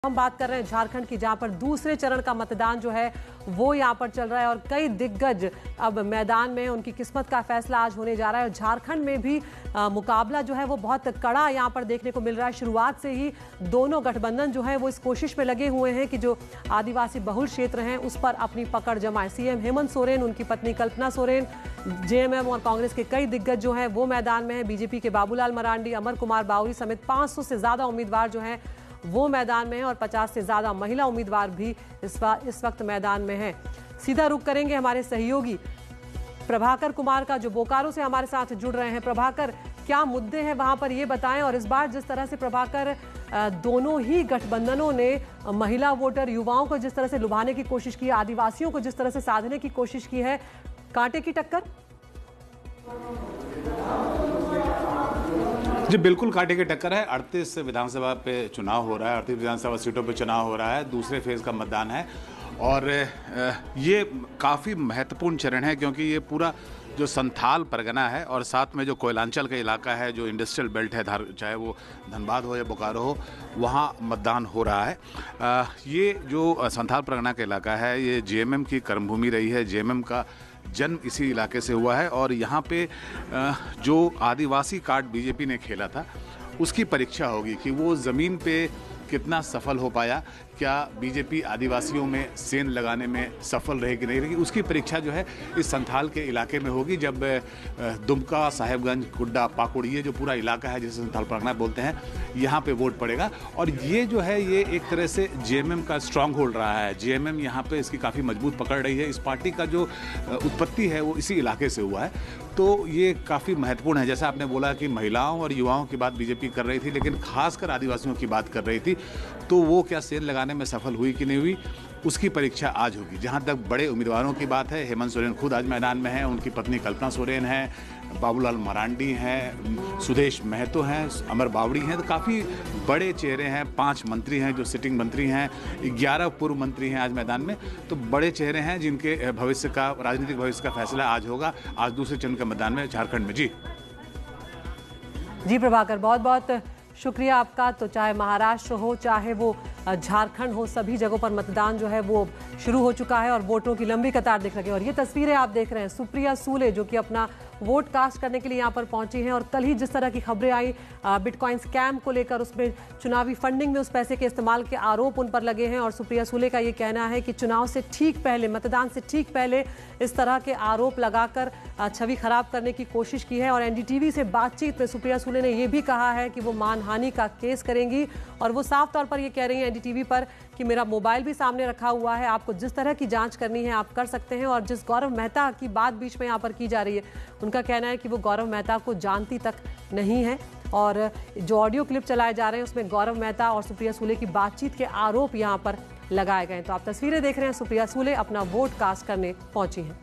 हम बात कर रहे हैं झारखंड की, जहां पर दूसरे चरण का मतदान जो है वो यहां पर चल रहा है और कई दिग्गज अब मैदान में, उनकी किस्मत का फैसला आज होने जा रहा है। और झारखंड में भी मुकाबला जो है वो बहुत कड़ा यहां पर देखने को मिल रहा है। शुरुआत से ही दोनों गठबंधन जो है वो इस कोशिश में लगे हुए हैं कि जो आदिवासी बहुल क्षेत्र हैं उस पर अपनी पकड़ जमाए। सीएम हेमंत सोरेन, उनकी पत्नी कल्पना सोरेन, जेएमएम और कांग्रेस के कई दिग्गज जो हैं वो मैदान में है। बीजेपी के बाबूलाल मरांडी, अमर कुमार बावरी समेत 500 से ज्यादा उम्मीदवार जो हैं वो मैदान में हैं और 50 से ज्यादा महिला उम्मीदवार भी इस वक्त मैदान में हैं। सीधा रुख करेंगे हमारे सहयोगी प्रभाकर कुमार का, जो बोकारो से हमारे साथ जुड़ रहे हैं। प्रभाकर, क्या मुद्दे हैं वहां पर ये बताएं। और इस बार जिस तरह से प्रभाकर दोनों ही गठबंधनों ने महिला वोटर, युवाओं को जिस तरह से लुभाने की कोशिश की है, आदिवासियों को जिस तरह से साधने की कोशिश की है, कांटे की टक्कर? जी बिल्कुल कांटे की टक्कर है। 38 विधानसभा पे चुनाव हो रहा है, 38 विधानसभा सीटों पे चुनाव हो रहा है, दूसरे फेज का मतदान है और ये काफ़ी महत्वपूर्ण चरण है क्योंकि ये पूरा जो संथाल परगना है और साथ में जो कोयलांचल का इलाका है, जो इंडस्ट्रियल बेल्ट है, चाहे वो धनबाद हो या बोकारो हो, वहाँ मतदान हो रहा है। ये जो संथाल परगना का इलाका है ये जेएमएम की कर्मभूमि रही है। जेएमएम का जन्म इसी इलाके से हुआ है और यहाँ पे जो आदिवासी कार्ड बीजेपी ने खेला था उसकी परीक्षा होगी कि वो ज़मीन पे कितना सफल हो पाया। क्या बीजेपी आदिवासियों में सेंध लगाने में सफल रहेगी नहीं रहेगी, उसकी परीक्षा जो है इस संथाल के इलाके में होगी। जब दुमका, साहेबगंज, कुड्डा, पाकुड़, ये जो पूरा इलाका है जिसे संथाल परगना बोलते हैं, यहाँ पे वोट पड़ेगा। और ये जो है ये एक तरह से जेएमएम का स्ट्रांग होल्ड रहा है। जेएमएम यहाँ पे इसकी काफ़ी मजबूत पकड़ रही है। इस पार्टी का जो उत्पत्ति है वो इसी इलाके से हुआ है, तो ये काफ़ी महत्वपूर्ण है। जैसा आपने बोला कि महिलाओं और युवाओं की बात बीजेपी कर रही थी, लेकिन खासकर आदिवासियों की बात कर रही थी, तो वो क्या सेंध लगाने में सफल हुई कि नहीं हुई, उसकी परीक्षा आज होगी। जहां तक बड़े उम्मीदवारों की बात है, हेमंत सोरेन खुद आज मैदान में हैं, उनकी पत्नी कल्पना सोरेन है, बाबूलाल मरांडी हैं, सुदेश महतो हैं, अमर बावड़ी हैं, तो काफ़ी बड़े चेहरे हैं। 5 मंत्री हैं जो सिटिंग मंत्री हैं, 11 पूर्व मंत्री हैं आज मैदान में, तो बड़े चेहरे हैं जिनके भविष्य का, राजनीतिक भविष्य का फैसला आज होगा, आज दूसरे चरण के मतदान में झारखंड में। जी प्रभाकर, बहुत बहुत शुक्रिया आपका। तो चाहे महाराष्ट्र हो, चाहे वो झारखंड हो, सभी जगहों पर मतदान जो है वो शुरू हो चुका है और वोटरों की लंबी कतार दिख रही है। और ये तस्वीरें आप देख रहे हैं सुप्रिया सूले, जो कि अपना वोट कास्ट करने के लिए यहाँ पर पहुंची हैं। और कल ही जिस तरह की खबरें आई बिटकॉइन स्कैम को लेकर, उसमें चुनावी फंडिंग में उस पैसे के इस्तेमाल के आरोप उन पर लगे हैं। और सुप्रिया सूले का ये कहना है कि चुनाव से ठीक पहले, मतदान से ठीक पहले इस तरह के आरोप लगाकर छवि खराब करने की कोशिश की है। और एनडीटीवी से बातचीत में सुप्रिया सूले ने यह भी कहा है कि वो मानहानि का केस करेंगी। और वो साफ तौर पर ये कह रही हैं एनडीटीवी पर कि मेरा मोबाइल भी सामने रखा हुआ है, आपको जिस तरह की जांच करनी है आप कर सकते हैं। और जिस गौरव मेहता की बात बीच में यहाँ पर की जा रही है, उनका कहना है कि वो गौरव मेहता को जानती तक नहीं है। और जो ऑडियो क्लिप चलाए जा रहे हैं उसमें गौरव मेहता और सुप्रिया सूले की बातचीत के आरोप यहाँ पर लगाए गए हैं। तो आप तस्वीरें देख रहे हैं, सुप्रिया सूले अपना वोट कास्ट करने पहुंची हैं।